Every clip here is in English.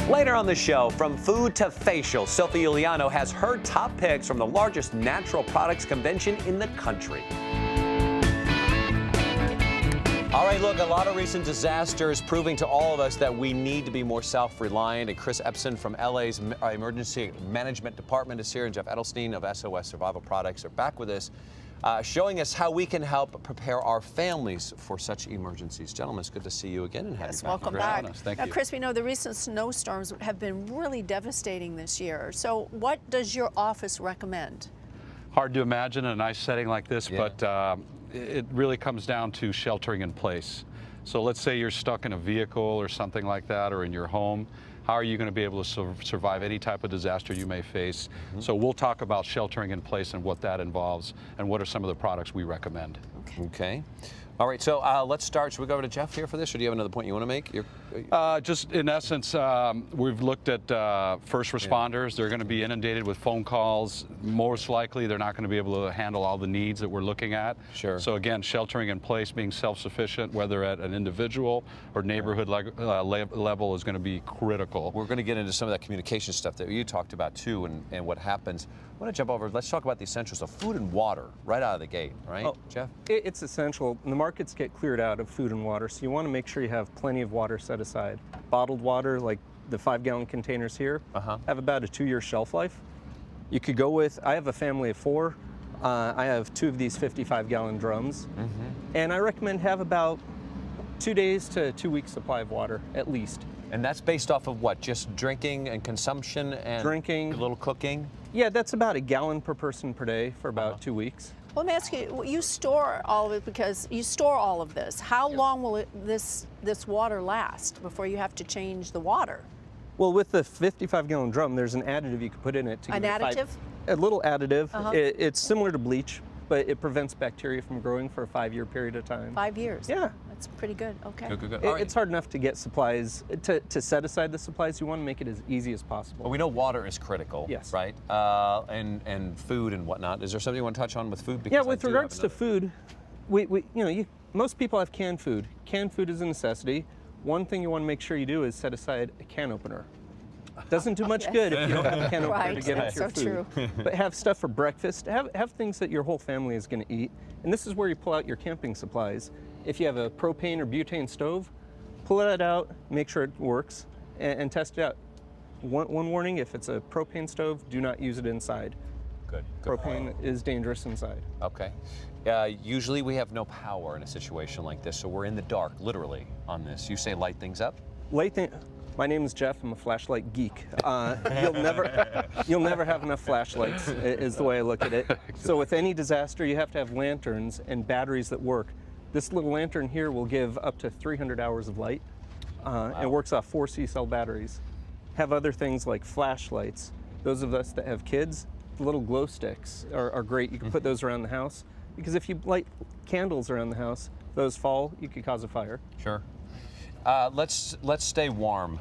Later on the show, from food to facial, Sophie Iuliano has her top picks from the largest natural products convention in the country. All right, look, a lot of recent disasters proving to all of us that we need to be more self-reliant. And Chris Ipsen from LA's Emergency Management Department is here, and Jeff Edelstein of SOS Survival Products are back with us, showing us how we can help prepare our families for such emergencies. Gentlemen, it's good to see you again and have you back. Welcome back. Thank now, you. Chris, we know the recent snowstorms have been really devastating this year. So what does your office recommend? Hard to imagine in a nice setting like this, Yeah. but it really comes down to sheltering in place. So let's say you're stuck in a vehicle or something like that, or in your home. How are you going to be able to survive any type of disaster you may face? So we'll talk about sheltering in place and what that involves, and what are some of the products we recommend. Okay. All right, so let's start. Should we go over to Jeff here for this, or do you have another point you want to make? Just in essence, we've looked at first responders. They're going to be inundated with phone calls. Most likely, they're not going to be able to handle all the needs that we're looking at. Sure. So again, sheltering in place, being self-sufficient, whether at an individual or neighborhood level, is going to be critical. We're going to get into some of that communication stuff that you talked about too, and what happens. I want to jump over. Let's talk about the essentials of food and water right out of the gate, right, Jeff? It's essential. The markets get cleared out of food and water, so you want to make sure you have plenty of water set aside. Bottled water, like the 5-gallon containers here, have about a 2-year shelf life. You could go with, I have a family of 4. I have 2 of these 55-gallon drums, and I recommend have about 2 days to 2 weeks supply of water, at least. And that's based off of what? Just drinking and consumption and drinking, a little cooking? Yeah, that's about 1 gallon per person per day for about 2 weeks. Well, let me ask you, you store all of it because you store all of this. How long will this water last before you have to change the water? Well, with the 55-gallon drum, there's an additive you can put in it. To An additive? A little additive. It's similar to bleach, but it prevents bacteria from growing for a 5-year period of time. 5 years? Yeah. That's pretty good. Okay. Good. It's hard enough to get supplies, to set aside the supplies. You want to make it as easy as possible. Well, we know water is critical, yes, right? And food and whatnot. Is there something you want to touch on with food? Because yeah, with regards to food, most people have canned food. Canned food is a necessity. One thing you want to make sure you do is set aside a can opener. Doesn't do much good if you don't have a can opener to get into your food. True. But have stuff for breakfast. Have things that your whole family is going to eat. And this is where you pull out your camping supplies. If you have a propane or butane stove, pull that out, make sure it works, and test it out. One warning, if it's a propane stove, do not use it inside. Good. Propane is dangerous inside. Okay. Usually we have no power in a situation like this, so we're in the dark, literally, on this. You say light things up? My name is Jeff. I'm a flashlight geek. You'll never have enough flashlights, is the way I look at it. So with any disaster, you have to have lanterns and batteries that work. This little lantern here will give up to 300 hours of light. It works off 4 C-cell batteries. Have other things like flashlights. Those of us that have kids, the little glow sticks are great. You can put those around the house, because if you light candles around the house, those fall, you could cause a fire. Sure. Let's stay warm,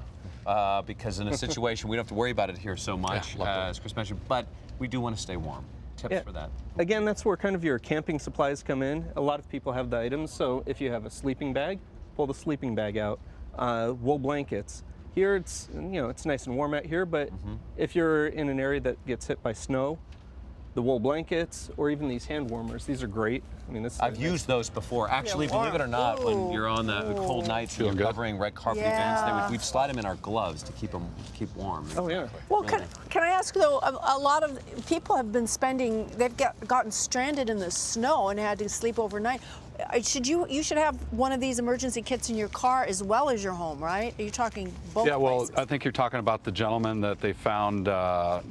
because in a situation we don't have to worry about it here so much, as Chris mentioned, but we do want to stay warm. Tips for that? Again, that's where kind of your camping supplies come in. A lot of people have the items, so if you have a sleeping bag, pull the sleeping bag out. Wool blankets. Here it's nice and warm out here, but if you're in an area that gets hit by snow, the wool blankets or even these hand warmers, these are great. I mean, I've used those before. Actually, believe it or not, when you're on the cold nights and you're covering red carpet events, we'd slide them in our gloves to keep warm. Oh yeah. Well, can I ask though? A lot of people have been they've gotten stranded in the snow and had to sleep overnight. You should have one of these emergency kits in your car as well as your home, right? Are you talking both? Yeah, well, places? I think you're talking about the gentleman that they found.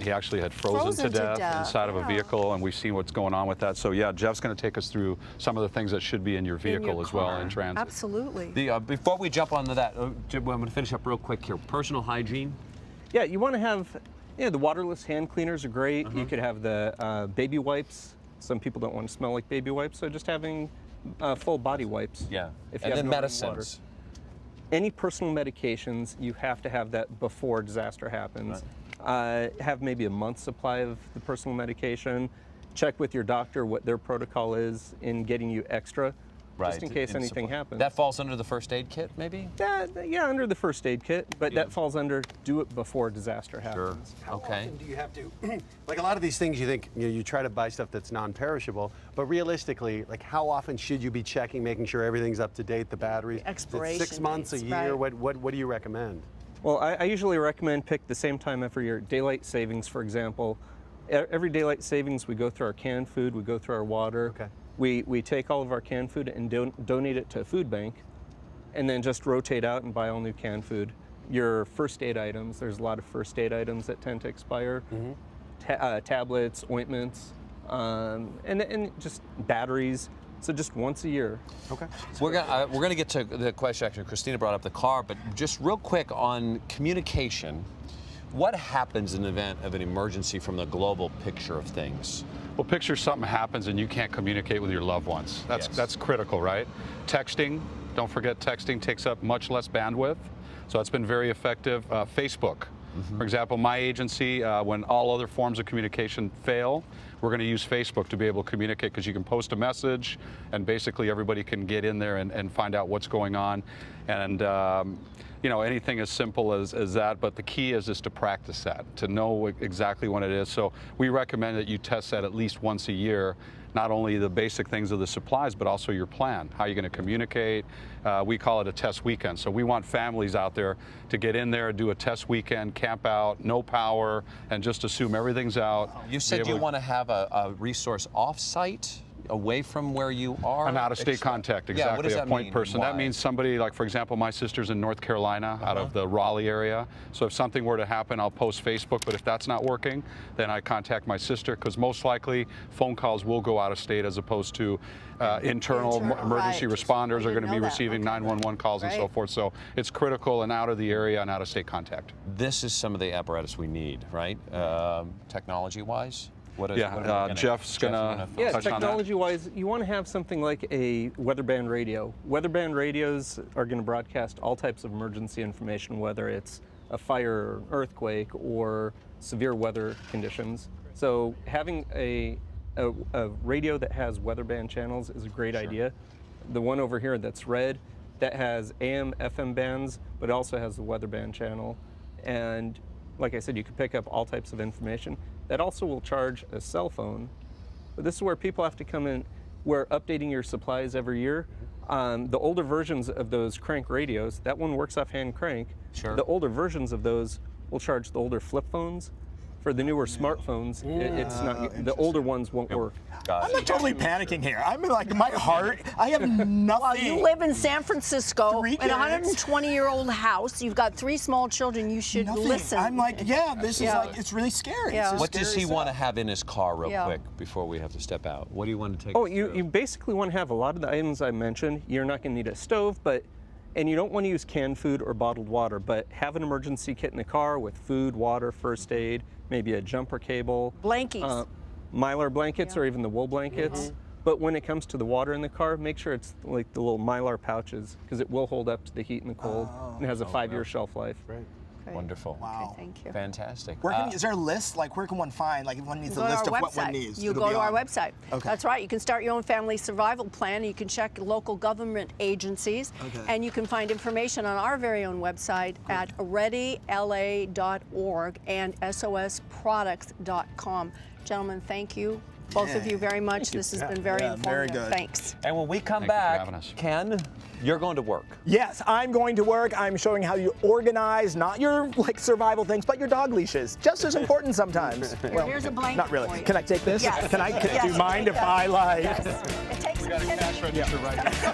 He actually had frozen to death inside of a vehicle, and we've seen what's going on with that. So yeah, Jeff's going to take us through some of the things that should be in your vehicle as well in transit. Absolutely. Before we jump onto that, I'm going to finish up real quick here. Personal hygiene. Yeah, you want to have, the waterless hand cleaners are great. You could have the baby wipes. Some people don't want to smell like baby wipes, so just having full body wipes. Yeah. If you and have then no medicines. Any personal medications, you have to have that before disaster happens. Right. Have maybe a month's supply of the personal medication. Check with your doctor what their protocol is in getting you extra. just in case anything happens. That falls under the first aid kit, maybe? Yeah, under the first aid kit, but that falls under do it before disaster happens. Sure. Okay. How often do you have to, like a lot of these things you think, you try to buy stuff that's non-perishable, but realistically, like how often should you be checking, making sure everything's up to date, the batteries? Expiration 6 months, a dates, year? right. What do you recommend? Well, I usually recommend pick the same time every year. Daylight savings, for example. Every daylight savings, we go through our canned food, we go through our water. Okay. We take all of our canned food and donate it to a food bank, and then just rotate out and buy all new canned food. Your first aid items, there's a lot of first aid items that tend to expire. Tablets, ointments, and just batteries. So just once a year. Okay. We're gonna get to the question. Actually, Christina brought up the car, but just real quick on communication. What happens in the event of an emergency from the global picture of things? Well, picture something happens and you can't communicate with your loved ones. That's critical, right? Texting, don't forget texting takes up much less bandwidth, so it's been very effective. Facebook, for example, my agency, when all other forms of communication fail, we're going to use Facebook to be able to communicate, because you can post a message and basically everybody can get in there and find out what's going on. And anything as simple as that, but the key is to practice that, to know exactly what it is. So we recommend that you test that at least once a year, not only the basic things of the supplies, but also your plan, how you're going to communicate. We call it a test weekend. So we want families out there to get in there, do a test weekend, camp out, no power, and just assume everything's out. You said you want to have a resource off-site, away from where you are? An out-of-state contact, exactly. Yeah, what does a that point mean? person. Why? That means somebody, like, for example, my sister's in North Carolina, out of the Raleigh area. So if something were to happen, I'll post Facebook, but if that's not working, then I contact my sister, because most likely phone calls will go out of state, as opposed to internal emergency right. responders are going to be know that. receiving Okay. 911 calls and so Right. forth. So it's critical and out of the area and out-of-state contact. This is some of the apparatus we need, right? Technology-wise? What is, Jeff's gonna Yeah, touch on that. technology-wise, you want to have something like a weatherband radio. Weatherband radios are going to broadcast all types of emergency information, whether it's a fire, earthquake, or severe weather conditions. So having a radio that has weatherband channels is a great idea. The one over here that's red, that has AM, FM bands, but also has the weatherband channel. And like I said, you can pick up all types of information. That also will charge a cell phone. But this is where people have to come in. We're updating your supplies every year. The older versions of those crank radios, that one works off hand crank. Sure. The older versions of those will charge the older flip phones. For the newer smartphones, it's not. The older ones won't work. Got I'm it. like totally panicking here. I'm like, my heart, I have nothing. Well, you live in San Francisco Three in a kids. 120-year-old house. You've got 3 small children. You should Nothing. listen. I'm like, yeah, this Yeah. is like, it's really scary. Yeah. It's What does he want to have in his car real Yeah. quick before we have to step out? What do you want to take Oh, us you through? you basically want to have a lot of the items I mentioned. You're not going to need a stove, and you don't want to use canned food or bottled water, but have an emergency kit in the car with food, water, first aid, maybe a jumper cable. Blankies. Mylar blankets or even the wool blankets. But when it comes to the water in the car, make sure it's like the little Mylar pouches, because it will hold up to the heat and the cold, and has a 5-year shelf life. Right. Okay. Wonderful. Wow. Okay, thank you. Fantastic. Where can, is there a list? Like, where can one find? Like, if one needs You a go to list our of what one website. needs. You it'll go be to our on. website. Okay. That's right. You can start your own family survival plan. You can check local government agencies, Okay. and you can find information on our very own website at readyla.org and sosproducts.com. Gentlemen, thank you, both of you, very much. This has been very Yeah, very informative. good. Thanks. And when we come Thank you for back, having us. Ken, you're going to work. Yes, I'm going to work. I'm showing how you organize, not your like survival things, but your dog leashes. Just as important sometimes. Well, Here's a blanket not really. for you. Can I take this? Yes. Can I? Yes. Do you mind if I like? Yes. It takes We got a cash register right here.